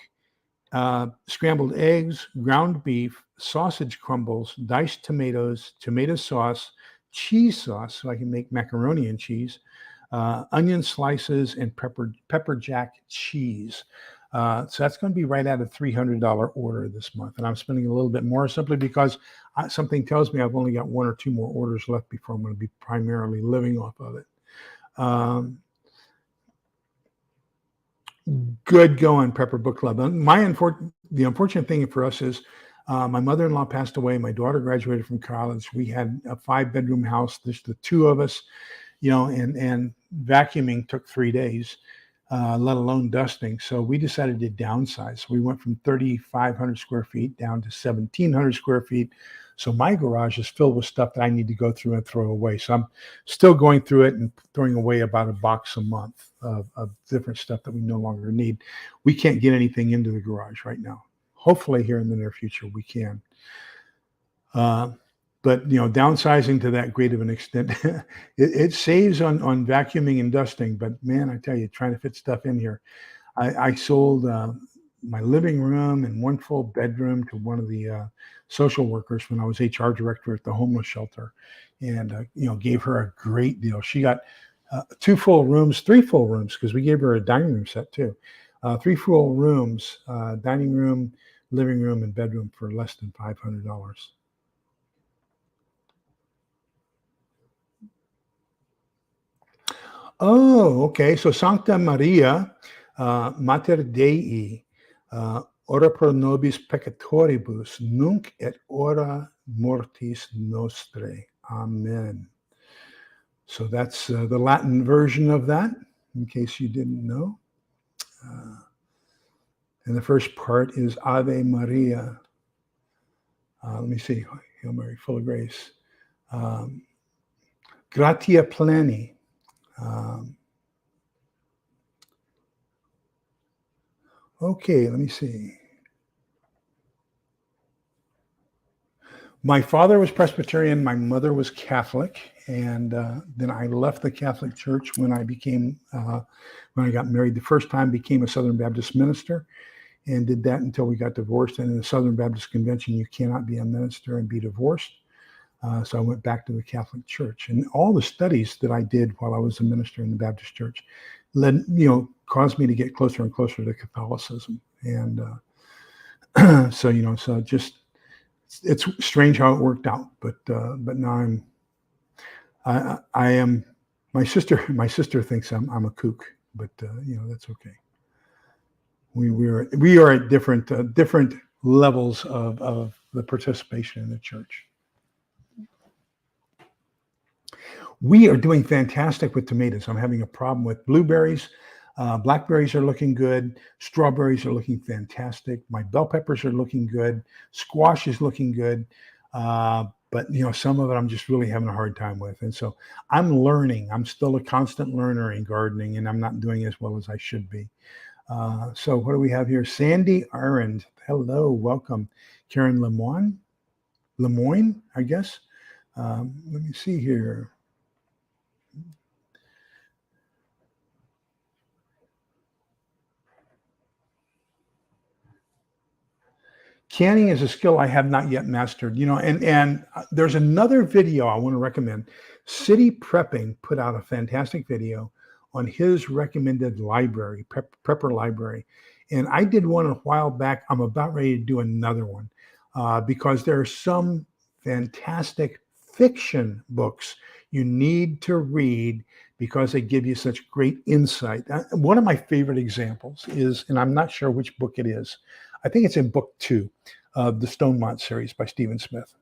scrambled eggs, ground beef, sausage crumbles, diced tomatoes, tomato sauce, cheese sauce, so I can make macaroni and cheese, onion slices, and pepper jack cheese. So that's going to be right at a $300 order this month. And I'm spending a little bit more simply because something tells me I've only got 1 or 2 more orders left before I'm going to be primarily living off of it. Good going, Pepper Book Club. The unfortunate thing for us is my mother-in-law passed away. My daughter graduated from college. We had a 5-bedroom house, just the two of us, and vacuuming took 3 days, let alone dusting. So we decided to downsize. We went from 3,500 square feet down to 1,700 square feet. So my garage is filled with stuff that I need to go through and throw away. So I'm still going through it and throwing away about a box a month of different stuff that we no longer need. We can't get anything into the garage right now. Hopefully here in the near future we can. But downsizing to that great of an extent, it saves on vacuuming and dusting. But man, I tell you, trying to fit stuff in here. I sold my living room and one full bedroom to one of the social workers when I was HR director at the homeless shelter, and gave her a great deal. She got 3 full rooms, because we gave her a dining room set too. 3 full rooms, dining room, living room, and bedroom for less than $500. Oh, okay. So Sancta Maria, Mater Dei, ora pro nobis peccatoribus, nunc et hora mortis nostrae. Amen. So that's the Latin version of that, in case you didn't know. And the first part is Ave Maria. Let me see. Hail Mary, full of grace. Gratia pleni. Okay, let me see. My father was Presbyterian. My mother was Catholic. And then I left the Catholic Church when I got married the first time, became a Southern Baptist minister, and did that until we got divorced. And in the Southern Baptist Convention, you cannot be a minister and be divorced. So I went back to the Catholic Church, and all the studies that I did while I was a minister in the Baptist Church caused me to get closer and closer to Catholicism. And so just, it's strange how it worked out, but now I am, my sister thinks I'm a kook, but that's okay. We are at different levels of the participation in the church. We are doing fantastic with tomatoes. I'm having a problem with blueberries. Blackberries are looking good. Strawberries are looking fantastic. My bell peppers are looking good. Squash is looking good. But some of it I'm just really having a hard time with. And so I'm learning. I'm still a constant learner in gardening, and I'm not doing as well as I should be. So what do we have here? Sandy Arend. Hello, welcome. Karen Lemoyne, I guess. Let me see here. Canning is a skill I have not yet mastered, and there's another video I want to recommend. City Prepping put out a fantastic video on his recommended library, prepper library. And I did one a while back. I'm about ready to do another one because there are some fantastic fiction books you need to read because they give you such great insight. One of my favorite examples is, and I'm not sure which book it is, I think it's in book 2 of the Stonemont series by Stephen Smith.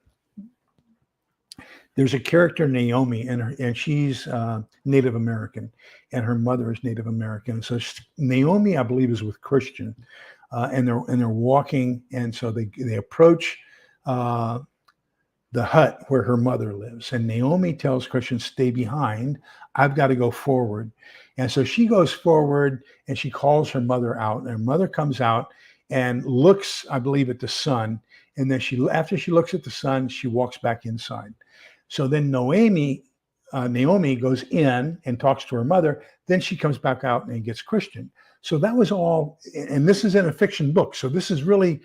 There's a character, Naomi, and she's Native American, and her mother is Native American. So Naomi, I believe, is with Christian, and they're walking, and so they approach the hut where her mother lives, and Naomi tells Christian, "Stay behind. I've got to go forward." And so she goes forward, and she calls her mother out, and her mother comes out and looks, I believe, at the sun, and then after she looks at the sun, she walks back inside. So then Naomi goes in and talks to her mother. Then she comes back out and gets Christian. So that was all, and this is in a fiction book. So this is really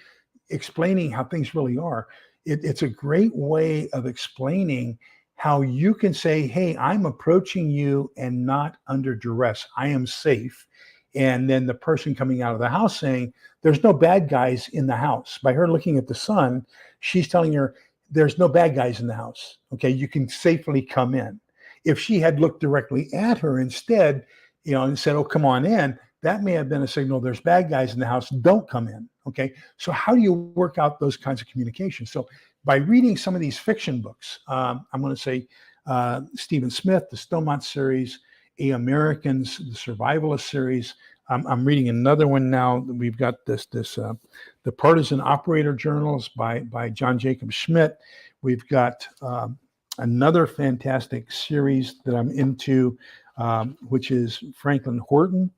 explaining how things really are. It's a great way of explaining how you can say, "Hey, I'm approaching you and not under duress. I am safe." And then the person coming out of the house saying, "There's no bad guys in the house." By her looking at the sun, she's telling her, "There's no bad guys in the house. Okay, you can safely come in." If she had looked directly at her instead, and said, "Oh, come on in," that may have been a signal there's bad guys in the house, don't come in. Okay. So how do you work out those kinds of communications? So by reading some of these fiction books, I'm going to say Stephen Smith, the Stillmont series, A Americans, the Survivalist series. I'm reading another one now. We've got the Partisan Operator Journals by John Jacob Schmidt. We've got another fantastic series that I'm into, which is Franklin Horton.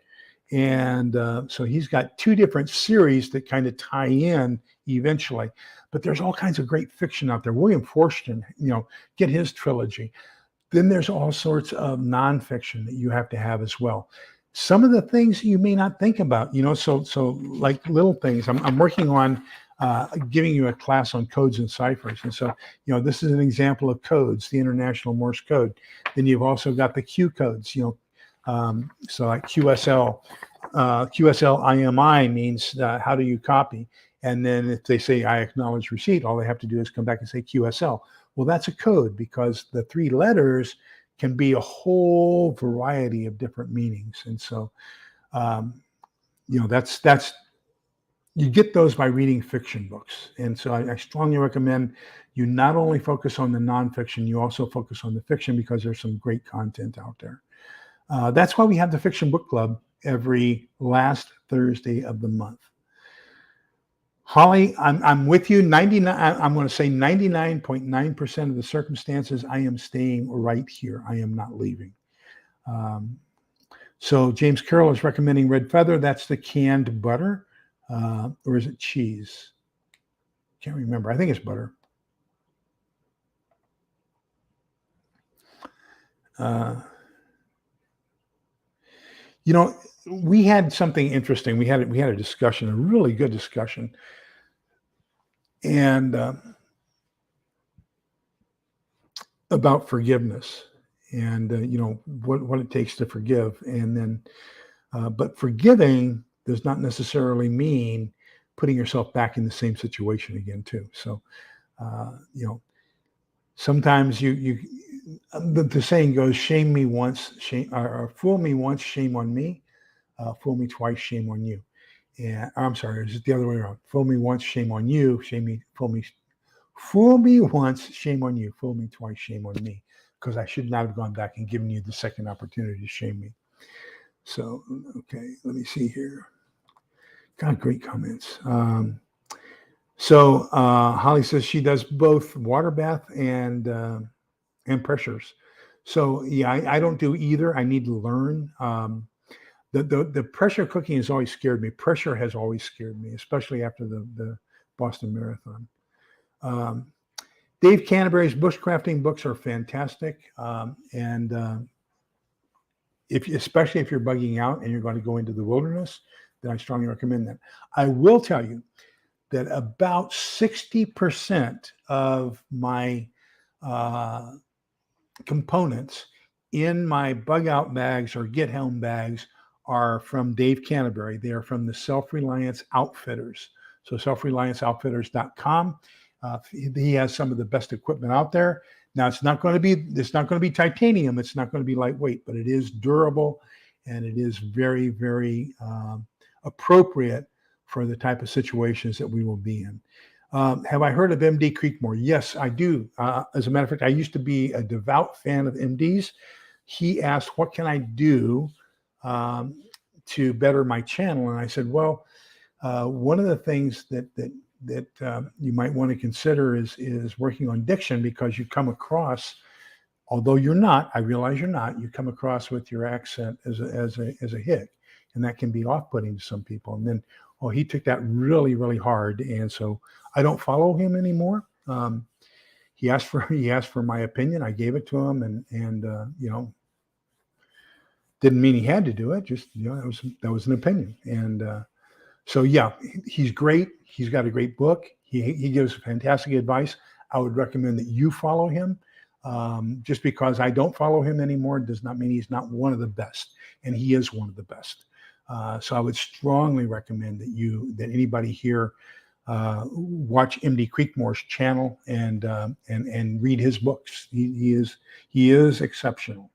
And so he's got two different series that kind of tie in eventually. But there's all kinds of great fiction out there. William Forstchen, get his trilogy. Then there's all sorts of nonfiction that you have to have as well. Some of the things you may not think about, so like little things. I'm working on giving you a class on codes and ciphers. And so, this is an example of codes, the International Morse Code. Then you've also got the Q codes, so like QSL, QSL IMI means how do you copy? And then if they say I acknowledge receipt, all they have to do is come back and say QSL. Well, that's a code because the three letters can be a whole variety of different meanings. And so, that's you get those by reading fiction books. And so I strongly recommend you not only focus on the nonfiction, you also focus on the fiction because there's some great content out there. That's why we have the Fiction Book Club every last Thursday of the month. Holly, I'm with you. I'm going to say 99.9% of the circumstances, I am staying right here. I am not leaving. So James Carroll is recommending Red Feather. That's the canned butter. Or is it cheese? Can't remember. I think it's butter. We had something interesting. We had a discussion, a really good discussion, and about forgiveness, and what it takes to forgive, and then, but forgiving does not necessarily mean putting yourself back in the same situation again, too. So, sometimes the saying goes, "Shame me once, or fool me once, shame on me. Fool me twice, shame on you." And I'm sorry, is it the other way around? Fool me once, shame on you. Fool me once, shame on you. Fool me twice, shame on me. Because I should not have gone back and given you the second opportunity to shame me. So, okay, let me see here. God, great comments. So Holly says she does both water bath and pressures. So yeah, I don't do either. I need to learn. The pressure cooking has always scared me. Pressure has always scared me, especially after the Boston Marathon. Dave Canterbury's bushcrafting books are fantastic. And especially if you're bugging out and you're going to go into the wilderness, then I strongly recommend that. I will tell you that about 60% of my components in my bug out bags or get helm bags are from Dave Canterbury. They are from the Self-Reliance Outfitters. So selfrelianceoutfitters.com. He has some of the best equipment out there. Now it's not going to be titanium. It's not going to be lightweight, but it is durable and it is very, very appropriate for the type of situations that we will be in. Have I heard of MD Creekmore? Yes, I do. As a matter of fact, I used to be a devout fan of MD's. He asked, what can I do to better my channel? And I said, well, one of the things that you might want to consider is working on diction, because you come across, although you're not, I realize you're not, you come across with your accent as a hick, and that can be off-putting to some people. And then, he took that really, really hard, and so I don't follow him anymore. He asked for my opinion. I gave it to him, and didn't mean he had to do it. Just that was an opinion, and so yeah, he's great. He's got a great book. He gives fantastic advice. I would recommend that you follow him. Just because I don't follow him anymore does not mean he's not one of the best, and he is one of the best. So I would strongly recommend that anybody here watch MD Creekmore's channel and read his books. He is exceptional.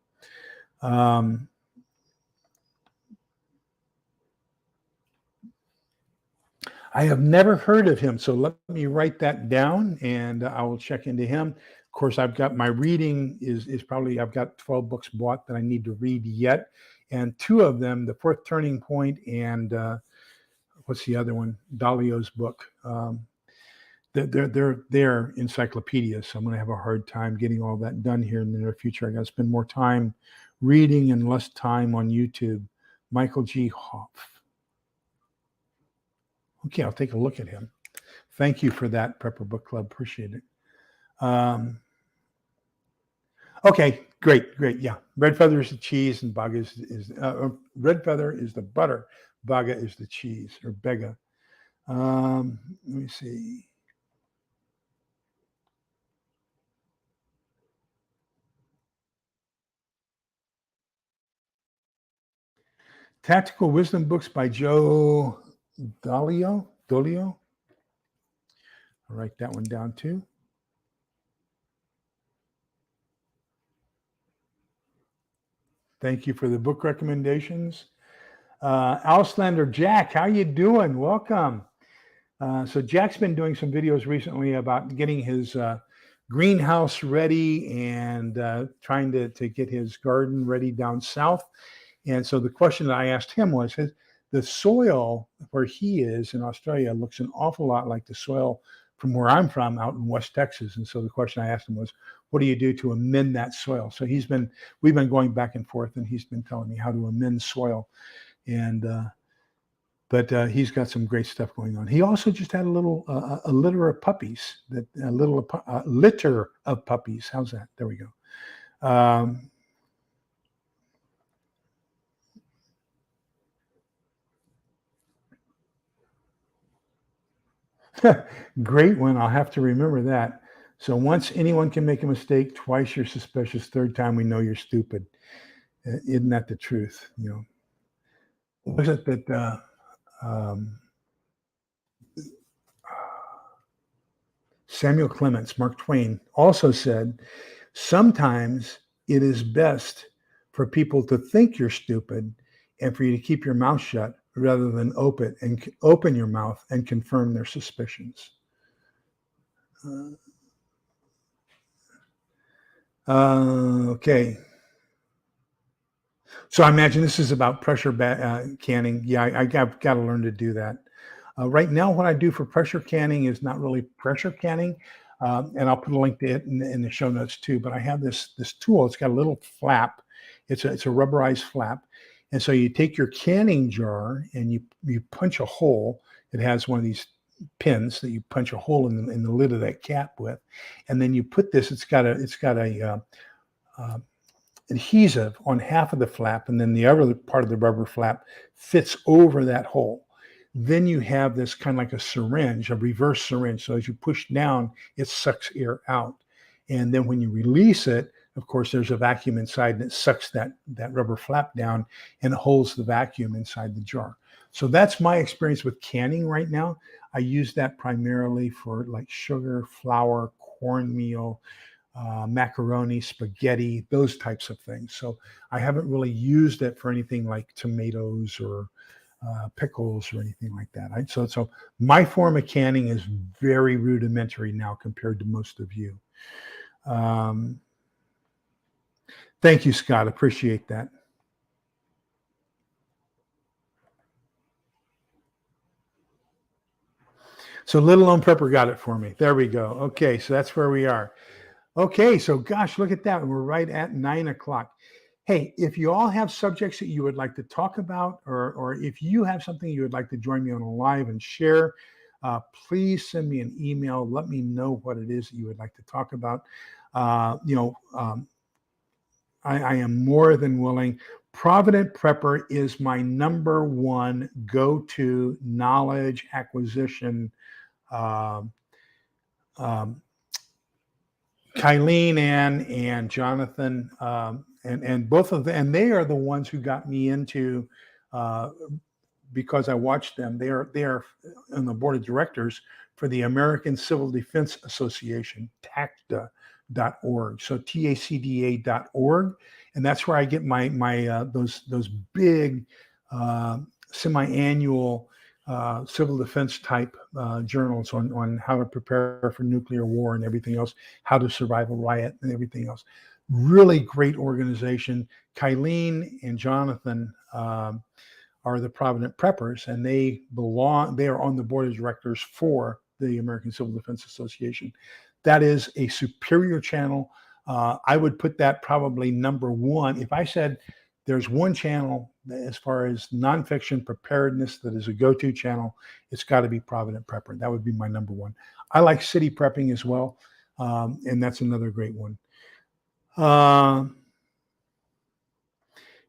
I have never heard of him, so let me write that down, and I will check into him. Of course, I've got my reading is probably I've got 12 books bought that I need to read yet, and two of them, The Fourth Turning Point and what's the other one? Dalio's book. They're encyclopedias, so I'm going to have a hard time getting all that done here in the near future. I got to spend more time reading and less time on YouTube. Michael G. Hoff. Okay, I'll take a look at him. Thank you for that, Prepper Book Club. Appreciate it. Okay, great. Yeah, red feather is the cheese, and baga is red feather is the butter. Baga is the cheese, or bega. Let me see. Tactical Wisdom Books by Joe Dolio. I'll write that one down too. Thank you for the book recommendations. Auslander Jack, how you doing? Welcome. So Jack's been doing some videos recently about getting his greenhouse ready and trying to get his garden ready down south. And so the question that I asked him was, the soil where he is in Australia looks an awful lot like the soil from where I'm from out in West Texas. And so the question I asked him was, what do you do to amend that soil? So we've been going back and forth, and he's been telling me how to amend soil. And but he's got some great stuff going on. He also just had a litter of puppies. Litter of puppies. How's that? There we go. Great one. I'll have to remember that. So once anyone can make a mistake, twice you're suspicious, third time we know you're stupid. Isn't that the truth? You know, what is it that Samuel Clemens, Mark Twain, also said, sometimes it is best for people to think you're stupid and for you to keep your mouth shut rather than open your mouth and confirm their suspicions. Okay. So I imagine this is about pressure canning. Yeah, I've got to learn to do that. Right now, what I do for pressure canning is not really pressure canning, and I'll put a link to it in the show notes too. But I have this tool. It's got a little flap. It's a rubberized flap, and so you take your canning jar and you punch a hole. It has one of these pins that you punch a hole in the lid of that cap with, and then you put this. It's got a adhesive on half of the flap, and then the other part of the rubber flap fits over that hole. Then you have this kind of like a syringe, a reverse syringe. So as you push down, it sucks air out. And then when you release it, of course, there's a vacuum inside, and it sucks that rubber flap down and it holds the vacuum inside the jar. So that's my experience with canning right now. I use that primarily for like sugar, flour, cornmeal, macaroni, spaghetti, those types of things. So I haven't really used it for anything like tomatoes or pickles or anything like that. So my form of canning is very rudimentary now compared to most of you. Thank you, Scott. Appreciate that. So Little Lone Prepper got it for me. There we go. Okay, so that's where we are. Okay, so gosh, look at that. We're right at 9 o'clock. Hey, if you all have subjects that you would like to talk about, or if you have something you would like to join me on a live and share, please send me an email. Let me know what it is that you would like to talk about. I am more than willing. Provident Prepper is my number one go-to knowledge acquisition. Kylene and Jonathan, and both of them, and they are the ones who got me into, because I watched them. They are on the board of directors for the American Civil Defense Association, TACDA.org. So TACDA.org, and that's where I get my those big semi-annual civil defense type journals on how to prepare for nuclear war and everything else, how to survive a riot and everything else. Really great organization. Kylene and Jonathan are the Provident Preppers, and they are on the board of directors for the American Civil Defense Association. That is a superior channel. I would put that probably number one. If I said there's one channel as far as nonfiction preparedness that is a go-to channel, it's got to be Provident Prepper. That would be my number one. I like city prepping as well, and that's another great one.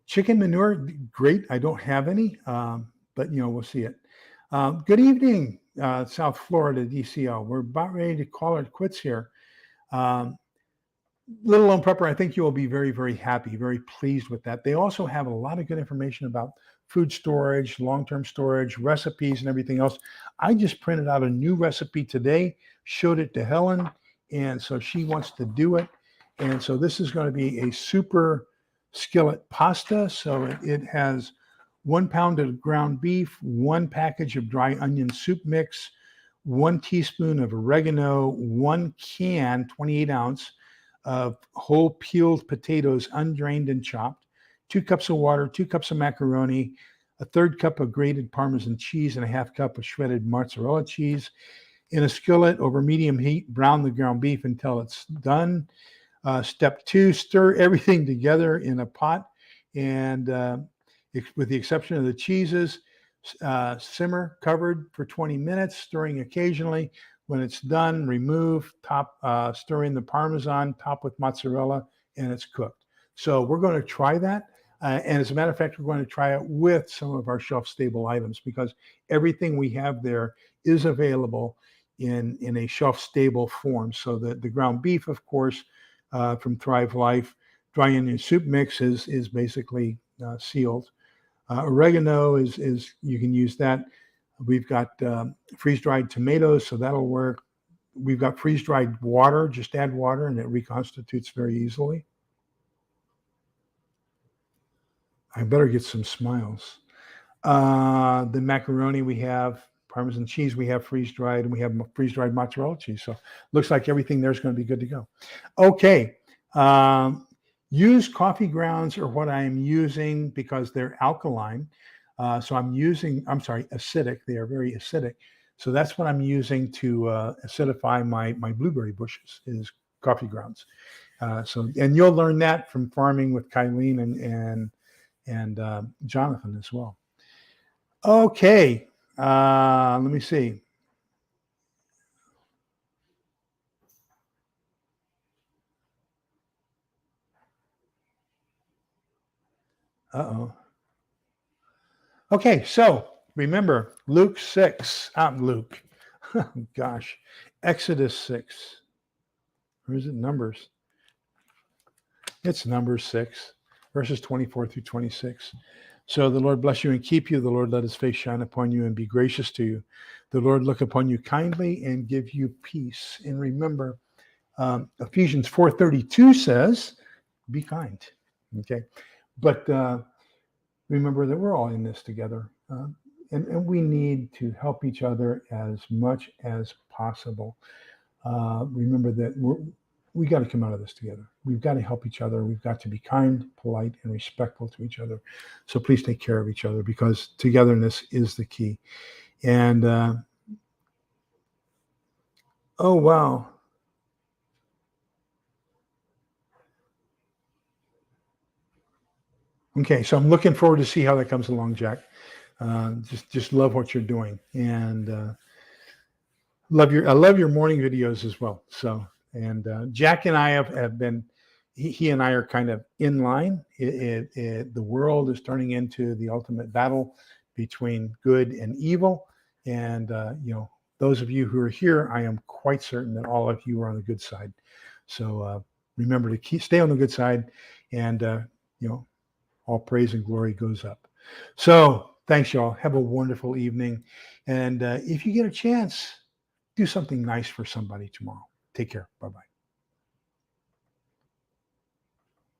Chicken manure, great. I don't have any, but we'll see it. Good evening, South Florida, DCL. We're about ready to call it quits here. Little Lone Prepper, I think you will be very, very happy, very pleased with that. They also have a lot of good information about food storage, long-term storage, recipes, and everything else. I just printed out a new recipe today, showed it to Helen, and so she wants to do it. And so this is going to be a super skillet pasta. So it has 1 pound of ground beef, 1 package of dry onion soup mix, 1 teaspoon of oregano, 1 can, 28 ounce, of whole peeled potatoes, undrained and chopped, 2 cups of water, 2 cups of macaroni, a 1/3 cup of grated Parmesan cheese, and a 1/2 cup of shredded mozzarella cheese. In a skillet over medium heat, brown the ground beef until it's done. Step 2, stir everything together in a pot, and with the exception of the cheeses, simmer covered for 20 minutes, stirring occasionally. When it's done, remove, stir in the Parmesan, top with mozzarella, and it's cooked. So we're going to try that. And as a matter of fact, we're going to try it with some of our shelf-stable items, because everything we have there is available in a shelf-stable form. So the ground beef, of course, from Thrive Life, dry onion soup mix is basically sealed. Oregano is you can use that. We've got freeze-dried tomatoes, so that'll work. We've got freeze-dried water. Just add water, and it reconstitutes very easily. I better get some smiles. The macaroni we have, Parmesan cheese we have freeze-dried, and we have freeze-dried mozzarella cheese. So looks like everything there's going to be good to go. Okay. Use coffee grounds are what I am using because they're alkaline. So I'm acidic. They are very acidic. So that's what I'm using to acidify my blueberry bushes is coffee grounds. And you'll learn that from farming with Kylene and Jonathan as well. Okay, let me see. Uh-oh. Okay, so remember Luke 6, Luke. Gosh, Exodus 6. Or is it Numbers? It's Numbers 6, verses 24 through 26. So the Lord bless you and keep you. The Lord let his face shine upon you and be gracious to you. The Lord look upon you kindly and give you peace. And remember, Ephesians 4:32 says, be kind. Okay. But remember that we're all in this together. And we need to help each other as much as possible. Remember that we got to come out of this together. We've got to help each other. We've got to be kind, polite, and respectful to each other. So please take care of each other, because togetherness is the key. And oh, wow. Okay, so I'm looking forward to see how that comes along, Jack. Just love what you're doing, and I love your morning videos as well. So, and Jack and I have been, he and I are kind of in line. The world is turning into the ultimate battle between good and evil, and those of you who are here, I am quite certain that all of you are on the good side. So remember to stay on the good side, and all praise and glory goes up. So thanks, y'all. Have a wonderful evening. And if you get a chance, do something nice for somebody tomorrow. Take care. Bye-bye.